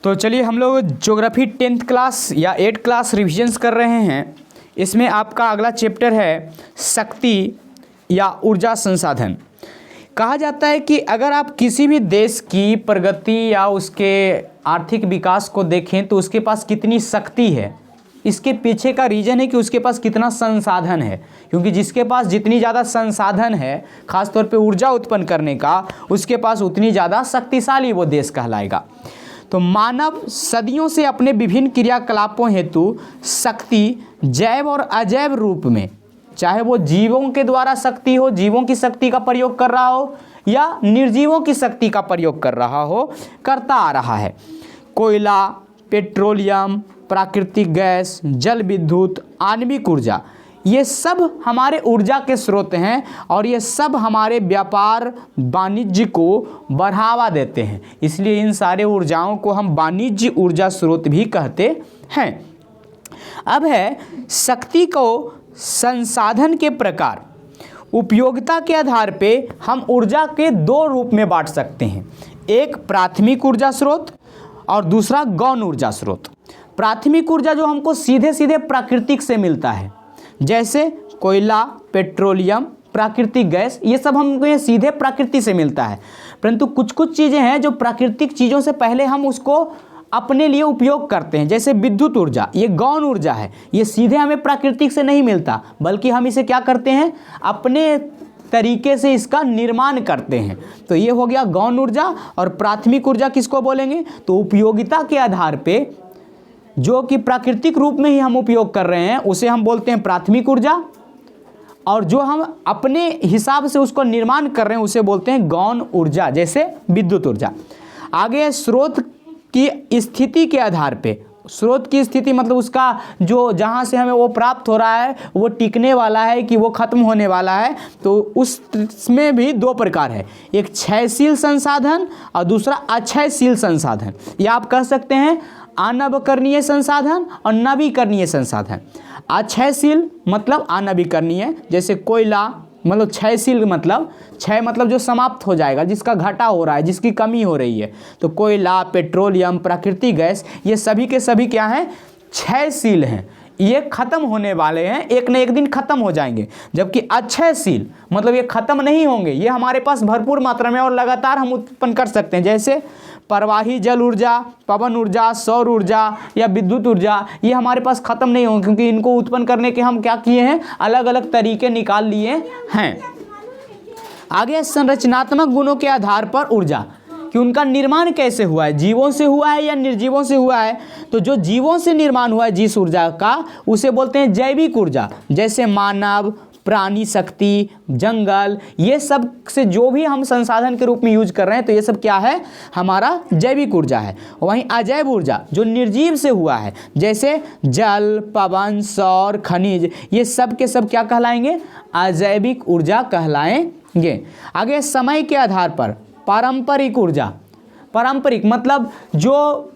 तो चलिए हम लोग ज्योग्राफी 10th क्लास या 8th क्लास रिविजन्स कर रहे हैं। इसमें आपका अगला चैप्टर है शक्ति या ऊर्जा संसाधन। कहा जाता है कि अगर आप किसी भी देश की प्रगति या उसके आर्थिक विकास को देखें तो उसके पास कितनी शक्ति है, इसके पीछे का रीज़न है कि उसके पास कितना संसाधन है। क्योंकि जिसके पास जितनी ज़्यादा संसाधन है, खास तौर पे ऊर्जा उत्पन्न करने का, उसके पास उतनी ज़्यादा शक्तिशाली वो देश कहलाएगा। तो मानव सदियों से अपने विभिन्न क्रियाकलापों हेतु शक्ति जैव और अजैव रूप में, चाहे वो जीवों के द्वारा शक्ति हो, जीवों की शक्ति का प्रयोग कर रहा हो या निर्जीवों की शक्ति का प्रयोग कर रहा हो, करता आ रहा है। कोयला, पेट्रोलियम, प्राकृतिक गैस, जल विद्युत, आणविक ऊर्जा, ये सब हमारे ऊर्जा के स्रोत हैं और ये सब हमारे व्यापार वाणिज्य को बढ़ावा देते हैं। इसलिए इन सारे ऊर्जाओं को हम वाणिज्य ऊर्जा स्रोत भी कहते हैं। अब है शक्ति को संसाधन के प्रकार। उपयोगिता के आधार पे हम ऊर्जा के दो रूप में बांट सकते हैं, एक प्राथमिक ऊर्जा स्रोत और दूसरा गौण ऊर्जा स्रोत। प्राथमिक ऊर्जा जो हमको सीधे सीधे प्राकृतिक से मिलता है, जैसे कोयला, पेट्रोलियम, प्राकृतिक गैस, ये सब हमको ये सीधे प्रकृति से मिलता है। परंतु कुछ कुछ चीज़ें हैं जो प्राकृतिक चीज़ों से पहले हम उसको अपने लिए उपयोग करते हैं, जैसे विद्युत ऊर्जा, ये गौण ऊर्जा है। ये सीधे हमें प्राकृतिक से नहीं मिलता, बल्कि हम इसे क्या करते हैं, अपने तरीके से इसका निर्माण करते हैं। तो ये हो गया गौण ऊर्जा। और प्राथमिक ऊर्जा किसको बोलेंगे, तो उपयोगिता के आधार पे जो कि प्राकृतिक रूप में ही हम उपयोग कर रहे हैं उसे हम बोलते हैं प्राथमिक ऊर्जा, और जो हम अपने हिसाब से उसको निर्माण कर रहे हैं उसे बोलते हैं गौण ऊर्जा, जैसे विद्युत ऊर्जा। आगे स्रोत की स्थिति के आधार पे, स्रोत की स्थिति मतलब उसका जो जहाँ से हमें वो प्राप्त हो रहा है वो टिकने वाला है कि वो खत्म होने वाला है, तो उसमें भी दो प्रकार है, एक क्षयशील संसाधन और दूसरा अक्षयशील संसाधन। या आप कह सकते हैं अनवकरणीय संसाधन और नवीकरणीय संसाधन। अक्षयशील मतलब अनवीकरणीय, जैसे कोयला, मतलब क्षयशील मतलब क्षय मतलब जो समाप्त हो जाएगा, जिसका घटा हो रहा है, जिसकी कमी हो रही है। तो कोयला, पेट्रोलियम, प्राकृतिक गैस, ये सभी के सभी क्या हैं, क्षयशील हैं, ये खत्म होने वाले हैं, एक न एक दिन खत्म हो जाएंगे। जबकि अक्षयशील मतलब ये खत्म नहीं होंगे, ये हमारे पास भरपूर मात्रा में और लगातार हम उत्पन्न कर सकते हैं, जैसे प्रवाही जल ऊर्जा, पवन ऊर्जा, सौर ऊर्जा या विद्युत ऊर्जा। ये हमारे पास खत्म नहीं होंगे, क्योंकि इनको उत्पन्न करने के हम क्या किए हैं, अलग अलग तरीके निकाल लिए हैं। आगे संरचनात्मक गुणों के आधार पर ऊर्जा, कि उनका निर्माण कैसे हुआ है, जीवों से हुआ है या निर्जीवों से हुआ है। तो जो जीवों से निर्माण हुआ है जिस ऊर्जा का, उसे बोलते हैं जैविक ऊर्जा, जैसे मानव, प्राणी शक्ति, जंगल, ये सब से जो भी हम संसाधन के रूप में यूज कर रहे हैं, तो ये सब क्या है, हमारा जैविक ऊर्जा है। वहीं अजैव ऊर्जा जो निर्जीव से हुआ है, जैसे जल, पवन, सौर, खनिज, ये सब के सब क्या कहलाएंगे, अजैविक ऊर्जा कहलाएंगे। आगे समय के आधार पर पारंपरिक ऊर्जा, पारंपरिक मतलब जो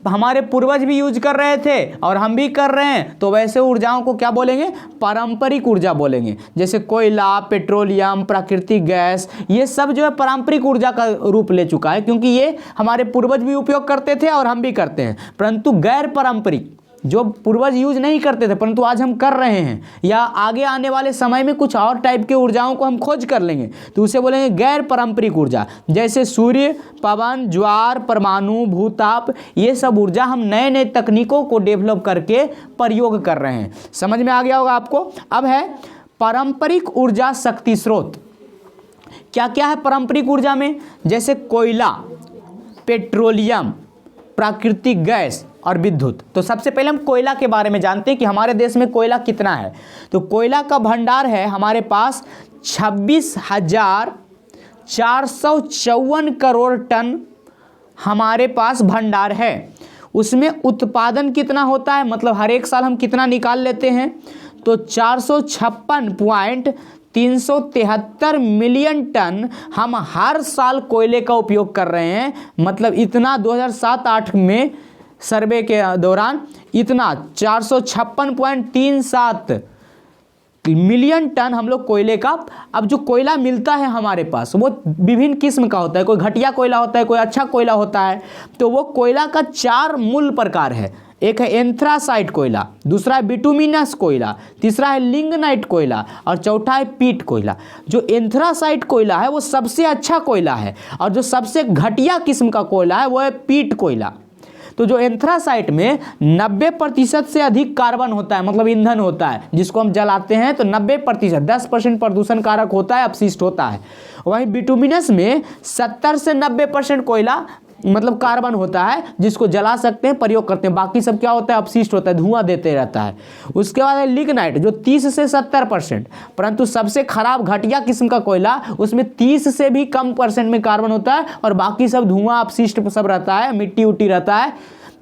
हमारे पूर्वज भी यूज कर रहे थे और हम भी कर रहे हैं, तो वैसे ऊर्जाओं को क्या बोलेंगे, पारंपरिक ऊर्जा बोलेंगे। जैसे कोयला, पेट्रोलियम, प्राकृतिक गैस, ये सब जो है पारंपरिक ऊर्जा का रूप ले चुका है, क्योंकि ये हमारे पूर्वज भी उपयोग करते थे और हम भी करते हैं। परंतु गैर पारंपरिक जो पूर्वज यूज नहीं करते थे परंतु आज हम कर रहे हैं, या आगे आने वाले समय में कुछ और टाइप के ऊर्जाओं को हम खोज कर लेंगे, तो उसे बोलेंगे गैर पारंपरिक ऊर्जा। जैसे सूर्य, पवन, ज्वार, परमाणु, भूताप, ये सब ऊर्जा हम नए नए तकनीकों को डेवलप करके प्रयोग कर रहे हैं। समझ में आ गया होगा आपको। अब है पारंपरिक ऊर्जा शक्ति स्रोत। क्या क्या है पारंपरिक ऊर्जा में, जैसे कोयला, पेट्रोलियम, प्राकृतिक गैस और विद्युत। तो सबसे पहले हम कोयला के बारे में जानते हैं कि हमारे देश में कोयला कितना है। तो कोयला का भंडार है हमारे पास 26,454 करोड़ टन हमारे पास भंडार है। उसमें उत्पादन कितना होता है, मतलब हर एक साल हम कितना निकाल लेते हैं, तो 456.373 मिलियन टन हम हर साल कोयले का उपयोग कर रहे हैं। मतलब इतना 2007-08 में सर्वे के दौरान इतना 456.37 मिलियन टन हम लोग कोयले का। अब जो कोयला मिलता है हमारे पास वो विभिन्न किस्म का होता है, कोई घटिया कोयला होता है, कोई अच्छा कोयला होता है। तो वो कोयला का 4 मूल प्रकार है। एक है एंथ्रासाइट कोयला, दूसरा है बिटुमिनस कोयला, तीसरा है लिग्नाइट कोयला और चौथा है पीट कोयला। जो एंथ्रासाइट कोयला है वो सबसे अच्छा कोयला है और जो सबसे घटिया किस्म का कोयला है वो है पीट कोयला। तो जो एंथ्रासाइट में 90% से अधिक कार्बन होता है, मतलब ईंधन होता है, जिसको हम जलाते हैं तो 90%, 10% प्रदूषण कारक होता है, अपशिष्ट होता है। वहीं बिटुमिनस में 70 से 90% कोयला मतलब कार्बन होता है, जिसको जला सकते हैं, प्रयोग करते हैं। बाकी सब क्या होता है, अपशिष्ट होता है, धुआं देते रहता है। उसके बाद है लिग्नाइट, जो 30 से 70%, परंतु सबसे खराब घटिया किस्म का कोयला, उसमें 30 से भी कम % में कार्बन होता है और बाकी सब धुआं अपशिष्ट सब रहता है, मिट्टी उट्टी रहता है।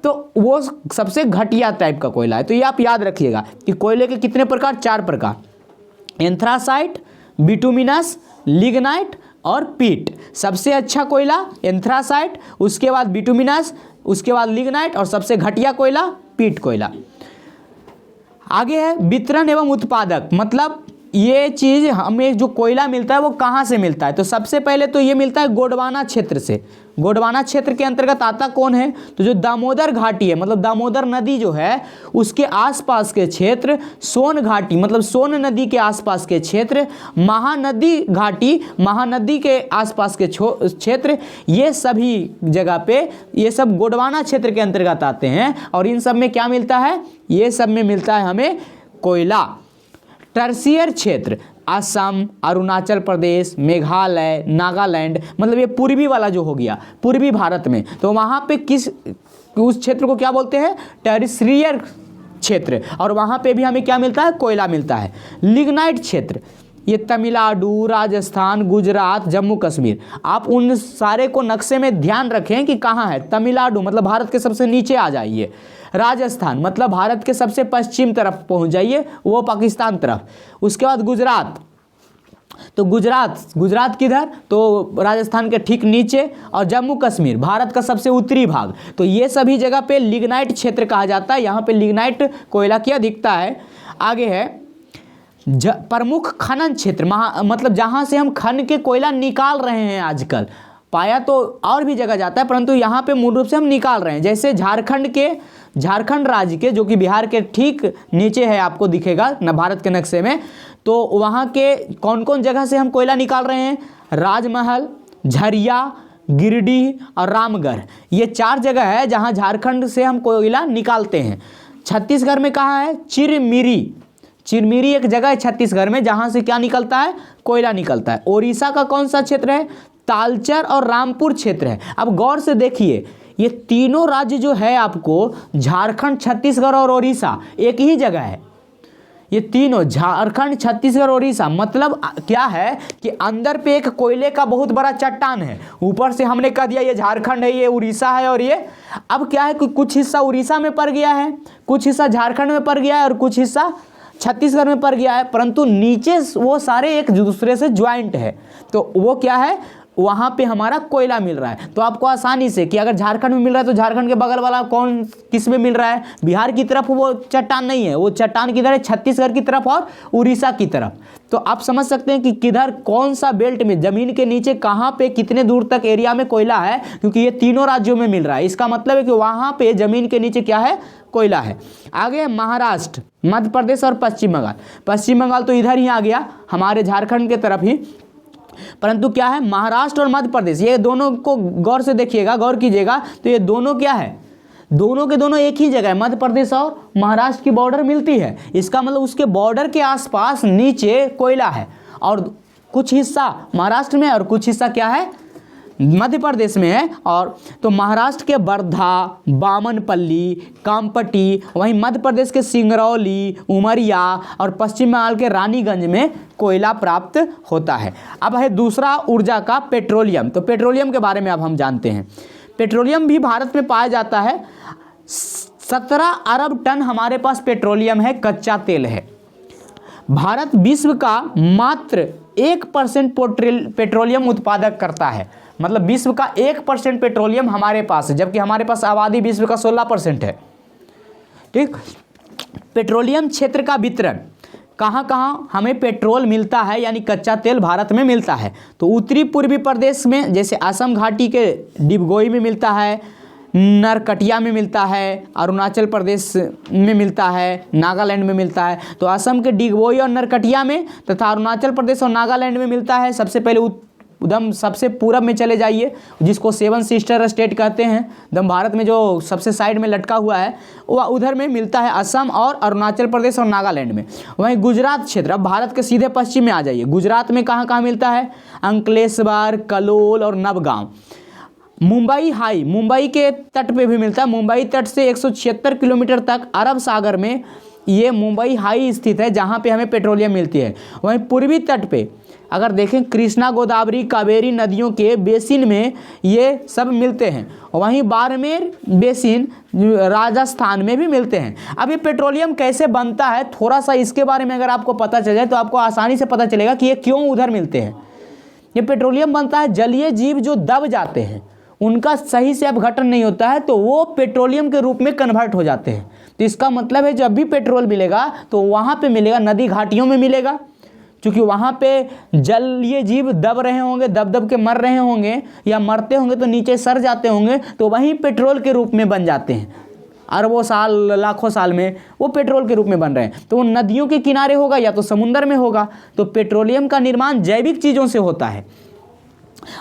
तो वो सबसे घटिया टाइप का कोयला है। तो ये आप याद रखिएगा कि कोयले के कितने प्रकार, 4 प्रकार, एंथ्रासाइट, बिटुमिनस, लिग्नाइट और पीट। सबसे अच्छा कोयला एंथ्रासाइट, उसके बाद बिटुमिनस, उसके बाद लिग्नाइट और सबसे घटिया कोयला पीट कोयला। आगे है वितरण एवं उत्पादक, मतलब ये चीज़ हमें जो कोयला मिलता है वो कहाँ से मिलता है। तो सबसे पहले तो ये मिलता है गोंडवाना क्षेत्र से। गोंडवाना क्षेत्र के अंतर्गत आता कौन है, तो जो दामोदर घाटी है, मतलब दामोदर नदी जो है उसके आसपास के क्षेत्र, सोन घाटी मतलब सोन नदी के आसपास के क्षेत्र, महानदी घाटी, महानदी के आसपास के क्षेत्र, ये सभी जगह पे ये सब गोंडवाना क्षेत्र के अंतर्गत आते हैं। और इन सब में क्या मिलता है, ये सब में मिलता है हमें कोयला। टर्सियर क्षेत्र असम, अरुणाचल प्रदेश, मेघालय, नागालैंड, मतलब ये पूर्वी वाला जो हो गया पूर्वी भारत में, तो वहाँ पे उस क्षेत्र को क्या बोलते हैं, टर्सियर क्षेत्र। और वहाँ पे भी हमें क्या मिलता है, कोयला मिलता है। लिग्नाइट क्षेत्र ये तमिलनाडु, राजस्थान, गुजरात, जम्मू कश्मीर, आप उन सारे को नक्शे में ध्यान रखें कि कहाँ है। तमिलनाडु मतलब भारत के सबसे नीचे आ जाइए, राजस्थान मतलब भारत के सबसे पश्चिम तरफ पहुंच जाइए, वो पाकिस्तान तरफ। उसके बाद गुजरात, तो गुजरात किधर, तो राजस्थान के ठीक नीचे। और जम्मू कश्मीर भारत का सबसे उत्तरी भाग। तो ये सभी जगह पे लिग्नाइट क्षेत्र कहा जाता है, यहाँ पे लिग्नाइट कोयला की अधिकता है। आगे है प्रमुख खनन क्षेत्र, मतलब जहाँ से हम खन के कोयला निकाल रहे हैं आजकल। पाया तो और भी जगह जाता है, परंतु यहाँ पे मूल रूप से हम निकाल रहे हैं। जैसे झारखंड राज्य के, जो कि बिहार के ठीक नीचे है, आपको दिखेगा न भारत के नक्शे में, तो वहाँ के कौन कौन जगह से हम कोयला निकाल रहे हैं, राजमहल, झरिया, गिरिडीह और रामगढ़, ये 4 जगह है जहाँ झारखंड से हम कोयला निकालते हैं। छत्तीसगढ़ में कहाँ है, चिरमिरी एक जगह है छत्तीसगढ़ में, जहाँ से क्या निकलता है, कोयला निकलता है। ओडिशा का कौन सा क्षेत्र है, तालचर और रामपुर क्षेत्र है। अब गौर से देखिए, ये तीनों राज्य जो है आपको, झारखंड, छत्तीसगढ़ और ओडिशा, एक ही जगह है। ये तीनों झारखंड, छत्तीसगढ़, ओडिशा, मतलब क्या है कि अंदर पे एक कोयले का बहुत बड़ा चट्टान है, ऊपर से हमने कह दिया ये झारखंड है, ये उड़ीसा है, और ये अब क्या है कि कुछ हिस्सा उड़ीसा में पड़ गया है, कुछ हिस्सा झारखंड में पड़ गया है और कुछ हिस्सा छत्तीसगढ़ में पड़ गया है, परंतु नीचे वो सारे एक दूसरे से ज्वाइंट है। तो वो क्या है, वहाँ पे हमारा कोयला मिल रहा है। तो आपको आसानी से कि अगर झारखंड में मिल रहा है तो झारखंड के बगल वाला कौन किस में मिल रहा है, बिहार की तरफ वो चट्टान नहीं है, वो चट्टान किधर है, छत्तीसगढ़ की तरफ और उड़ीसा की तरफ। तो आप समझ सकते हैं कि किधर कौन सा बेल्ट में, जमीन के नीचे कहाँ पे कितने दूर तक एरिया में कोयला है, क्योंकि ये तीनों राज्यों में मिल रहा है। इसका मतलब है कि वहाँ पे जमीन के नीचे क्या है, कोयला है। आगे महाराष्ट्र, मध्य प्रदेश और पश्चिम बंगाल। पश्चिम बंगाल तो इधर ही आ गया, हमारे झारखंड के तरफ ही, परंतु क्या है, महाराष्ट्र और मध्य प्रदेश, ये दोनों को गौर से देखिएगा, गौर कीजिएगा, तो ये दोनों क्या है, दोनों के दोनों एक ही जगह है। मध्य प्रदेश और महाराष्ट्र की बॉर्डर मिलती है, इसका मतलब उसके बॉर्डर के आसपास नीचे कोयला है, और कुछ हिस्सा महाराष्ट्र में और कुछ हिस्सा क्या है, मध्य प्रदेश में है। और तो महाराष्ट्र के वर्धा, बामनपल्ली, कामपट्टी, वहीं मध्य प्रदेश के सिंगरौली, उमरिया और पश्चिम बंगाल के रानीगंज में कोयला प्राप्त होता है। अब है दूसरा ऊर्जा का पेट्रोलियम। तो पेट्रोलियम के बारे में अब हम जानते हैं। पेट्रोलियम भी भारत में पाया जाता है। 17 अरब टन हमारे पास पेट्रोलियम है, कच्चा तेल है। भारत विश्व का मात्र 1% पेट्रोलियम उत्पादक करता है, मतलब विश्व का 1% पेट्रोलियम हमारे पास है, जबकि हमारे पास आबादी विश्व का 16% है। ठीक, पेट्रोलियम क्षेत्र का वितरण, कहाँ कहाँ हमें पेट्रोल मिलता है यानी कच्चा तेल भारत में मिलता है, तो उत्तरी पूर्वी प्रदेश में जैसे असम घाटी के डिबगोई में मिलता है, नरकटिया में मिलता है, अरुणाचल प्रदेश में मिलता है, नागालैंड में मिलता है। तो असम के डिगबोई और नरकटिया में तथा अरुणाचल प्रदेश और नागालैंड में मिलता है। सबसे पहले एकदम सबसे पूरब में चले जाइए जिसको सेवन सिस्टर स्टेट कहते हैं, एकदम भारत में जो सबसे साइड में लटका हुआ है वह उधर में मिलता है, असम और अरुणाचल प्रदेश और नागालैंड में। वहीं गुजरात क्षेत्र, अब भारत के सीधे पश्चिम में आ जाइए, गुजरात में कहाँ कहाँ मिलता है, अंकलेश्वर, कलोल और नवगांव। मुंबई हाई, मुंबई के तट पे भी मिलता है, मुंबई तट से 176 किलोमीटर तक अरब सागर में ये मुंबई हाई स्थित है जहाँ पे हमें पेट्रोलियम मिलती है। वहीं पूर्वी तट पे अगर देखें कृष्णा, गोदावरी, कावेरी नदियों के बेसिन में ये सब मिलते हैं। वहीं बाड़मेर बेसिन राजस्थान में भी मिलते हैं। अब ये पेट्रोलियम कैसे बनता है, थोड़ा सा इसके बारे में अगर आपको पता चल जाए तो आपको आसानी से पता चलेगा कि ये क्यों उधर मिलते हैं। ये पेट्रोलियम बनता है, जलीय जीव जो दब जाते हैं उनका सही से अपघटन नहीं होता है तो वो पेट्रोलियम के रूप में कन्वर्ट हो जाते हैं। तो इसका मतलब है जब भी पेट्रोल मिलेगा तो वहाँ पे मिलेगा, नदी घाटियों में मिलेगा, क्योंकि वहाँ पे जलीय जीव दब रहे होंगे, दब दब के मर रहे होंगे या मरते होंगे तो नीचे सर जाते होंगे, तो वहीं पेट्रोल के रूप में बन जाते हैं। अरबों साल, लाखों साल में वो पेट्रोल के रूप में बन रहे हैं। तो वो नदियों के किनारे होगा या तो समुद्र में होगा। तो पेट्रोलियम का निर्माण जैविक चीज़ों से होता है।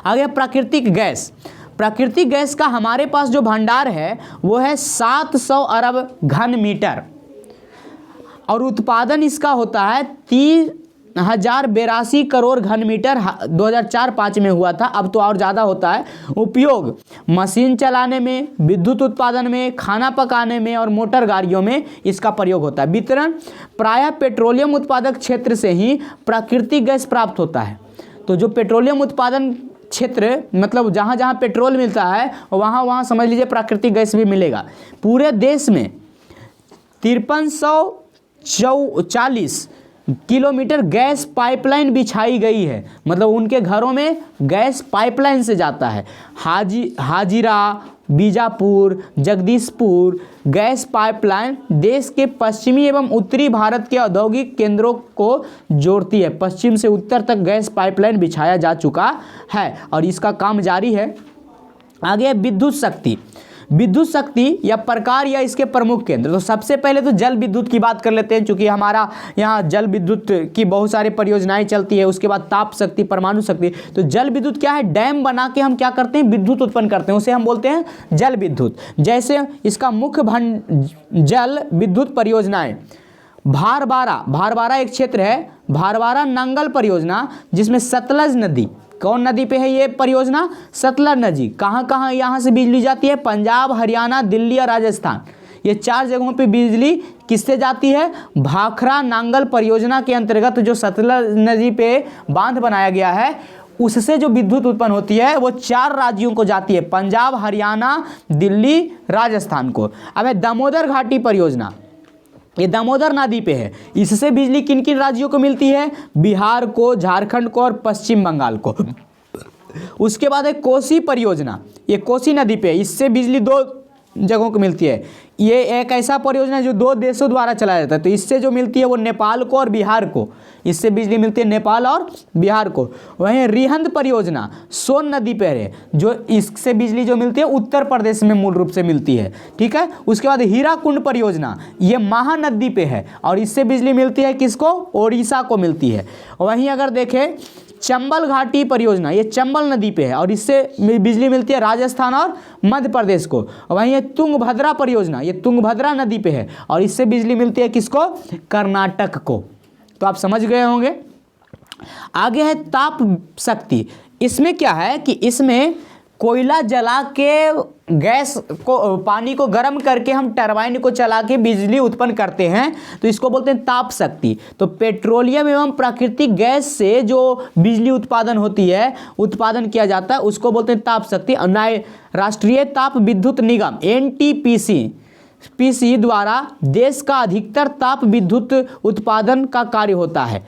आगे प्राकृतिक गैस, प्राकृतिक गैस का हमारे पास जो भंडार है वो है 700 अरब घन मीटर और उत्पादन इसका होता है 3082 करोड़ घन मीटर 2004-05 में हुआ था। अब तो और ज़्यादा होता है। उपयोग मशीन चलाने में, विद्युत उत्पादन में, खाना पकाने में और मोटर गाड़ियों में इसका प्रयोग होता है। वितरण प्रायः पेट्रोलियम उत्पादक क्षेत्र से ही प्राकृतिक गैस प्राप्त होता है। तो जो पेट्रोलियम उत्पादन क्षेत्र मतलब जहाँ जहाँ पेट्रोल मिलता है वहाँ वहाँ समझ लीजिए प्राकृतिक गैस भी मिलेगा। पूरे देश में 5340 किलोमीटर गैस पाइपलाइन बिछाई गई है, मतलब उनके घरों में गैस पाइपलाइन से जाता है। हाजिरा, बीजापुर, जगदीशपुर गैस पाइपलाइन देश के पश्चिमी एवं उत्तरी भारत के औद्योगिक केंद्रों को जोड़ती है। पश्चिम से उत्तर तक गैस पाइपलाइन बिछाया जा चुका है और इसका काम जारी है। आगे विद्युत शक्ति, विद्युत शक्ति या प्रकार या इसके प्रमुख केंद्र। तो सबसे पहले तो जल विद्युत की बात कर लेते हैं, क्योंकि हमारा यहाँ जल विद्युत की बहुत सारी परियोजनाएं चलती है। उसके बाद ताप शक्ति, परमाणु शक्ति। तो जल विद्युत क्या है, डैम बना के हम क्या करते हैं, विद्युत उत्पन्न करते हैं, उसे हम बोलते हैं जल विद्युत। जैसे इसका मुख्य जल विद्युत परियोजनाएं भारबारा एक क्षेत्र है, भारबारा नंगल परियोजना, जिसमें सतलज नदी, कौन नदी पे है ये परियोजना, सतलज नदी। कहाँ कहाँ यहाँ से बिजली जाती है, पंजाब, हरियाणा, दिल्ली और राजस्थान, ये 4 जगहों पे बिजली किससे जाती है, भाखरा नांगल परियोजना के अंतर्गत जो सतलज नदी पे बांध बनाया गया है उससे जो विद्युत उत्पन्न होती है वो 4 राज्यों को जाती है, पंजाब, हरियाणा, दिल्ली, राजस्थान को। अब है दामोदर घाटी परियोजना, ये दामोदर नदी पे है, इससे बिजली किन किन राज्यों को मिलती है, बिहार को, झारखंड को और पश्चिम बंगाल को। उसके बाद है कोसी परियोजना, ये कोसी नदी पे है, इससे बिजली 2 जगहों को मिलती है। ये एक ऐसा परियोजना है जो 2 देशों द्वारा चलाया जाता है, तो इससे जो मिलती है वो नेपाल को और बिहार को, इससे बिजली मिलती है नेपाल और बिहार को। वहीं रिहंद परियोजना सोन नदी पर है, जो इससे बिजली जो मिलती है उत्तर प्रदेश में मूल रूप से मिलती है, ठीक है। उसके बाद हीराकुंड परियोजना, ये महानदी पे है और इससे बिजली मिलती है किसको, ओडिशा को मिलती है। वहीं अगर देखें चंबल घाटी परियोजना, ये चंबल नदी पे है और इससे बिजली मिलती है राजस्थान और मध्य प्रदेश को। वहीं ये तुंगभद्रा परियोजना, ये तुंगभद्रा नदी पे है और इससे बिजली मिलती है किसको, कर्नाटक को। तो आप समझ गए होंगे। आगे है ताप शक्ति, इसमें क्या है कि इसमें कोयला जला के गैस को, पानी को गर्म करके हम टरबाइन को चला के बिजली उत्पन्न करते हैं, तो इसको बोलते हैं ताप शक्ति। तो पेट्रोलियम एवं प्राकृतिक गैस से जो बिजली उत्पादन होती है, उत्पादन किया जाता है, उसको बोलते हैं ताप शक्ति। राष्ट्रीय ताप विद्युत निगम NTPC द्वारा देश का अधिकतर ताप विद्युत उत्पादन का कार्य होता है।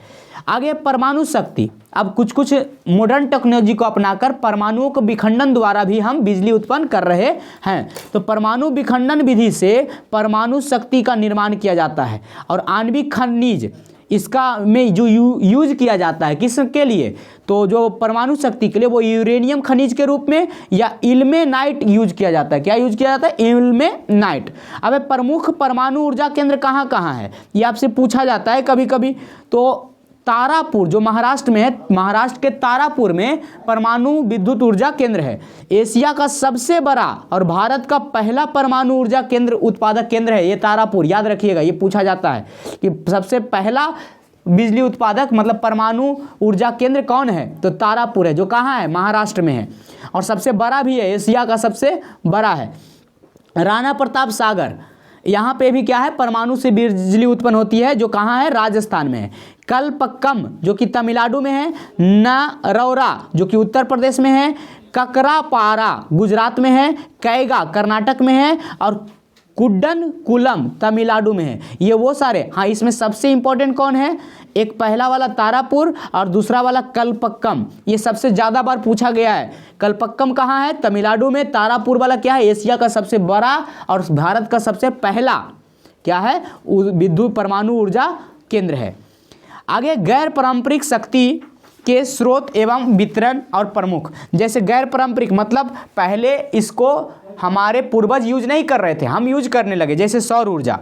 आगे परमाणु शक्ति, अब कुछ कुछ मॉडर्न टेक्नोलॉजी को अपनाकर परमाणुओं को विखंडन द्वारा भी हम बिजली उत्पन्न कर रहे हैं। तो परमाणु विखंडन विधि से परमाणु शक्ति का निर्माण किया जाता है और आणविक खनिज इसका में जो यूज किया जाता है किसके लिए, तो जो परमाणु शक्ति के लिए वो यूरेनियम खनिज के रूप में या इल्मेनाइट यूज किया जाता है। क्या यूज किया जाता है? इल्मेनाइट। अब प्रमुख परमाणु ऊर्जा केंद्र कहाँ कहाँ है, ये आपसे पूछा जाता है कभी कभी। तो तारापुर जो महाराष्ट्र में है, महाराष्ट्र के तारापुर में परमाणु विद्युत ऊर्जा केंद्र है। एशिया का सबसे बड़ा और भारत का पहला परमाणु ऊर्जा केंद्र उत्पादक केंद्र है ये तारापुर। याद रखिएगा, ये पूछा जाता है कि सबसे पहला बिजली उत्पादक मतलब परमाणु ऊर्जा केंद्र कौन है, तो तारापुर है, जो कहाँ है? महाराष्ट्र में है, और सबसे बड़ा भी है, एशिया का सबसे बड़ा है। राणा प्रताप सागर, यहाँ पे भी क्या है? परमाणु से बिजली उत्पन्न होती है, जो कहाँ है? राजस्थान में है। कलपक्कम जो कि तमिलनाडु में है, नरौरा जो कि उत्तर प्रदेश में है, ककरापारा गुजरात में है, कैगा कर्नाटक में है, और कुड्डनकुलम तमिलनाडु में है। ये वो सारे, हाँ इसमें सबसे इंपॉर्टेंट कौन है? एक पहला वाला तारापुर और दूसरा वाला कलपक्कम, ये सबसे ज़्यादा बार पूछा गया है। कलपक्कम कहाँ है? तमिलनाडु में। तारापुर वाला क्या है? एशिया का सबसे बड़ा और भारत का सबसे पहला क्या है? विद्युत परमाणु ऊर्जा केंद्र है। आगे गैर पारंपरिक शक्ति के स्रोत एवं वितरण और प्रमुख। जैसे गैर पारंपरिक मतलब पहले इसको हमारे पूर्वज यूज नहीं कर रहे थे, हम यूज करने लगे। जैसे सौर ऊर्जा,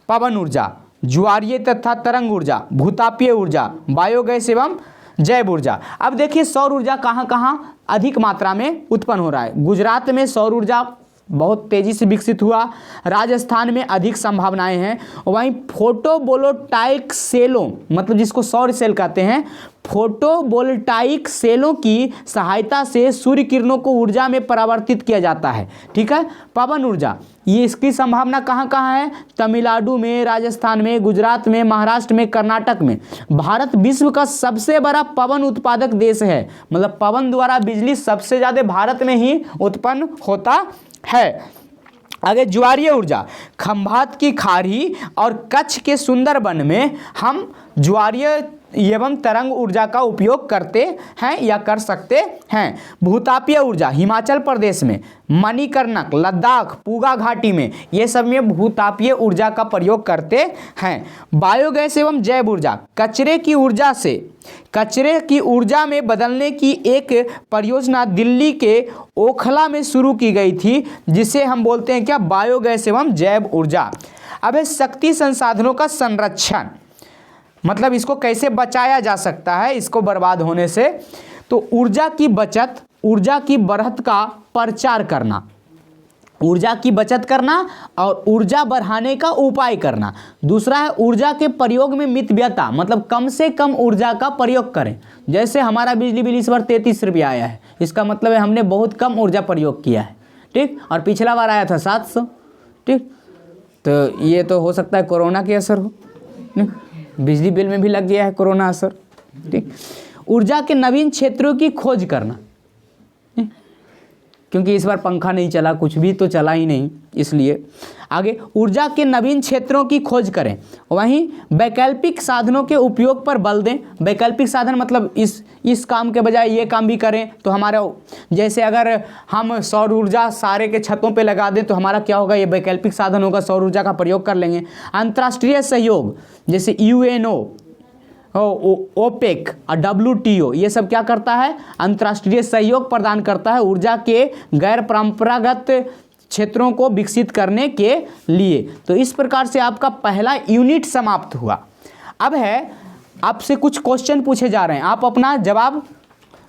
पवन ऊर्जा, ज्वारीय तथा तरंग ऊर्जा, भूतापीय ऊर्जा, बायोगैस एवं जैव ऊर्जा। अब देखिए सौर ऊर्जा कहाँ कहाँ अधिक मात्रा में उत्पन्न हो रहा है। गुजरात में सौर ऊर्जा बहुत तेज़ी से विकसित हुआ, राजस्थान में अधिक संभावनाएं हैं। वहीं फोटोवोल्टाइक सेलों मतलब जिसको सौर सेल कहते हैं, फोटोवोल्टाइक सेलों की सहायता से सूर्य किरणों को ऊर्जा में परावर्तित किया जाता है। ठीक है। पवन ऊर्जा, ये इसकी संभावना कहाँ कहाँ है? तमिलनाडु में, राजस्थान में, गुजरात में, महाराष्ट्र में, कर्नाटक में। भारत विश्व का सबसे बड़ा पवन उत्पादक देश है, मतलब पवन द्वारा बिजली सबसे ज़्यादा भारत में ही उत्पन्न होता है। आगे ज्वारीय ऊर्जा, खंभात की खाड़ी और कच्छ के सुंदरबन में हम ज्वारीय एवं तरंग ऊर्जा का उपयोग करते हैं या कर सकते हैं। भूतापीय ऊर्जा, हिमाचल प्रदेश में, मणिकर्णक, लद्दाख, पूगा घाटी में, ये सब में भूतापीय ऊर्जा का प्रयोग करते हैं। बायोगैस एवं जैव ऊर्जा, कचरे की ऊर्जा से कचरे की ऊर्जा में बदलने की एक परियोजना दिल्ली के ओखला में शुरू की गई थी, जिसे हम बोलते हैं क्या? बायोगैस एवं जैव ऊर्जा। अब है शक्ति संसाधनों का संरक्षण, मतलब इसको कैसे बचाया जा सकता है इसको बर्बाद होने से। तो ऊर्जा की बचत, ऊर्जा की बढ़त का प्रचार करना, ऊर्जा की बचत करना और ऊर्जा बढ़ाने का उपाय करना। दूसरा है ऊर्जा के प्रयोग में मितव्ययता, मतलब कम से कम ऊर्जा का प्रयोग करें। जैसे हमारा बिजली बिल इस बार 33 रुपया आया है, इसका मतलब है हमने बहुत कम ऊर्जा प्रयोग किया है। ठीक, और पिछला बार आया था 700। ठीक, तो ये तो हो सकता है कोरोना के असर हो, बिजली बिल में भी लग गया है कोरोना असर। ठीक, ऊर्जा के नवीन क्षेत्रों की खोज करना, क्योंकि इस बार पंखा नहीं चला, कुछ भी तो चला ही नहीं, इसलिए आगे ऊर्जा के नवीन क्षेत्रों की खोज करें। वहीं वैकल्पिक साधनों के उपयोग पर बल दें। वैकल्पिक साधन मतलब इस काम के बजाय ये काम भी करें तो हमारा, जैसे अगर हम सौर ऊर्जा सारे के छतों पे लगा दें तो हमारा क्या होगा? ये वैकल्पिक साधन होगा, सौर ऊर्जा का प्रयोग कर लेंगे। अंतर्राष्ट्रीय सहयोग जैसे यूएनओ, ओपेक और WTO, ये सब क्या करता है? अंतर्राष्ट्रीय सहयोग प्रदान करता है ऊर्जा के गैर परंपरागत क्षेत्रों को विकसित करने के लिए। तो इस प्रकार से आपका पहला यूनिट समाप्त हुआ। अब है आपसे कुछ क्वेश्चन पूछे जा रहे हैं, आप अपना जवाब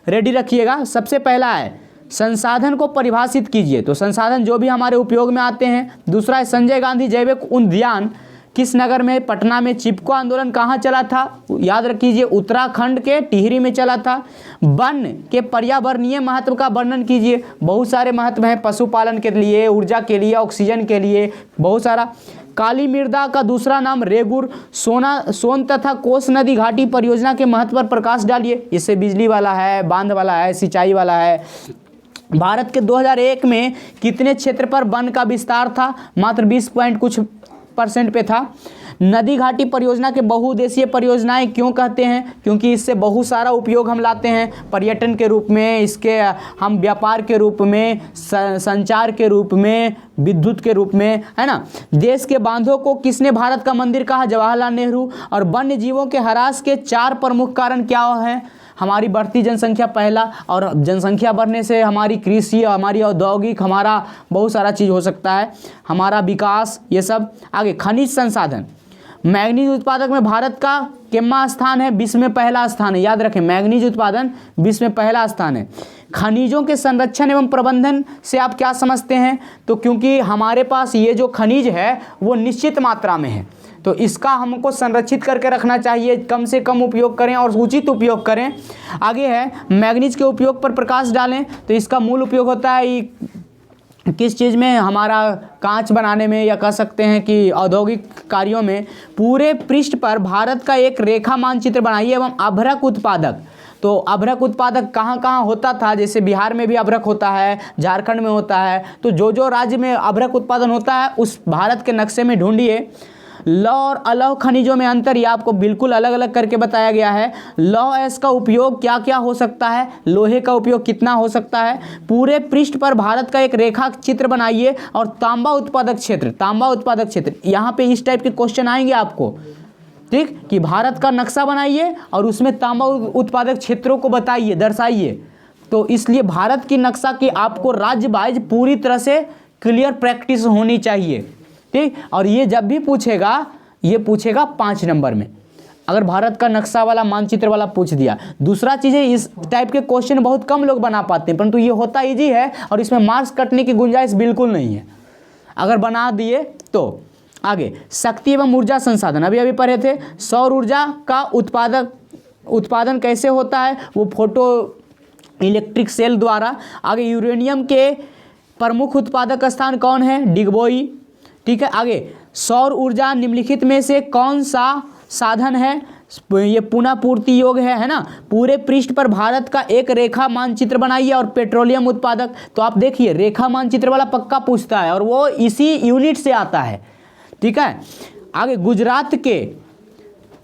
रेडी रखिएगा। सबसे पहला है संसाधन को परिभाषित कीजिए, तो संसाधन जो भी हमारे उपयोग में आते हैं। दूसरा है संजय गांधी जैविक उद्यान किस नगर में? पटना में। चिपको आंदोलन कहाँ चला था? याद रखिए उत्तराखंड के टिहरी में चला था। वन के पर्यावरणीय महत्व का वर्णन कीजिए। बहुत सारे महत्व हैं, पशुपालन के लिए, ऊर्जा के लिए, ऑक्सीजन के लिए, बहुत सारा। काली मृदा का दूसरा नाम रेगुर, सोन तथा कोस नदी घाटी परियोजना के महत्व पर प्रकाश डालिए। इससे बिजली वाला है, बांध वाला है, सिंचाई वाला है। भारत के 2001 में कितने क्षेत्र पर वन का विस्तार था? मात्र 20 कुछ % पे था। नदी घाटी परियोजना के बहुउद्देशीय परियोजनाएं क्यों कहते हैं? क्योंकि इससे बहुत सारा उपयोग हम लाते हैं, पर्यटन के रूप में, इसके हम व्यापार के रूप में, संचार के रूप में, विद्युत के रूप में, है ना। देश के बांधों को किसने भारत का मंदिर कहा? जवाहरलाल नेहरू। और वन्य जीवों के ह्रास के 4 प्रमुख कारण क्या हैं? हमारी बढ़ती जनसंख्या पहला, और जनसंख्या बढ़ने से हमारी कृषि, हमारी औद्योगिक, हमारा बहुत सारा चीज़ हो सकता है, हमारा विकास, ये सब। आगे खनिज संसाधन, मैग्नीज उत्पादक में भारत का कितना स्थान है? विश्व में पहला स्थान है, याद रखें, मैग्नीज उत्पादन विश्व में पहला स्थान है। खनिजों के संरक्षण एवं प्रबंधन से आप क्या समझते हैं? तो क्योंकि हमारे पास ये जो खनिज है वो निश्चित मात्रा में है, तो इसका हमको संरक्षित करके रखना चाहिए, कम से कम उपयोग करें और उचित उपयोग करें। आगे है मैग्नीज के उपयोग पर प्रकाश डालें, तो इसका मूल उपयोग होता है किस चीज़ में? हमारा कांच बनाने में, या कह सकते हैं कि औद्योगिक कार्यों में। पूरे पृष्ठ पर भारत का एक रेखा मानचित्र बनाइए एवं अभ्रक उत्पादक। तो अभ्रक उत्पादक कहाँ कहाँ होता था? जैसे बिहार में भी अभ्रक होता है, झारखंड में होता है, तो जो जो राज्य में अभ्रक उत्पादन होता है उस भारत के नक्शे में ढूंढिए। लौह और अलौह खनिजों में अंतर, ये आपको बिल्कुल अलग अलग करके बताया गया है। लौह एस का उपयोग क्या क्या हो सकता है? लोहे का उपयोग कितना हो सकता है? पूरे पृष्ठ पर भारत का एक रेखा चित्र बनाइए। और तांबा उत्पादक क्षेत्र, तांबा उत्पादक क्षेत्र, यहाँ पे इस टाइप के क्वेश्चन आएंगे आपको, ठीक, कि भारत का नक्शा बनाइए और उसमें तांबा उत्पादक क्षेत्रों को बताइए, दर्शाइए। तो इसलिए भारत की नक्शा की आपको राज्य वाइज पूरी तरह से क्लियर प्रैक्टिस होनी चाहिए, ठीक। और ये जब भी पूछेगा, ये पूछेगा 5 नंबर में, अगर भारत का नक्शा वाला, मानचित्र वाला पूछ दिया। दूसरा चीज़ है, इस टाइप के क्वेश्चन बहुत कम लोग बना पाते हैं, परंतु ये होता ईजी है और इसमें मार्क्स कटने की गुंजाइश बिल्कुल नहीं है अगर बना दिए तो। आगे शक्ति एवं ऊर्जा संसाधन, अभी अभी पढ़े थे, सौर ऊर्जा का उत्पादन कैसे होता है? वो फोटो इलेक्ट्रिक सेल द्वारा। आगे यूरेनियम के प्रमुख उत्पादक स्थान कौन है? डिगबोई, ठीक है। आगे सौर ऊर्जा निम्नलिखित में से कौन सा साधन है? ये पुनः पूर्ति योग है ना। पूरे पृष्ठ पर भारत का एक रेखा मानचित्र बनाइए और पेट्रोलियम उत्पादक। तो आप देखिए रेखा मानचित्र वाला पक्का पूछता है और वो इसी यूनिट से आता है, ठीक है। आगे गुजरात के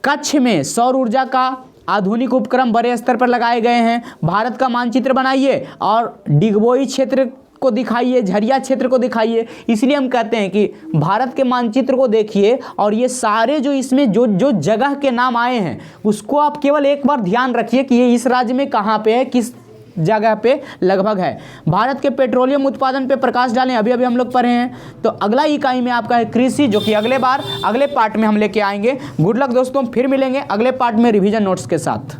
कच्छ में सौर ऊर्जा का आधुनिक उपक्रम बड़े स्तर पर लगाए गए हैं। भारत का मानचित्र बनाइए और डिगबोई क्षेत्र को दिखाइए, झरिया क्षेत्र को दिखाइए। इसलिए हम कहते हैं कि भारत के मानचित्र को देखिए और ये सारे जो इसमें जो जो जगह के नाम आए हैं उसको आप केवल एक बार ध्यान रखिए कि ये इस राज्य में कहाँ पे है, किस जगह पे लगभग है। भारत के पेट्रोलियम उत्पादन पे प्रकाश डालें, अभी अभी हम लोग पढ़े हैं। तो अगला इकाई में आपका है कृषि, जो कि अगले पार्ट में हम लेके आएंगे। गुड लक दोस्तों, फिर मिलेंगे अगले पार्ट में रिवीजन नोट्स के साथ।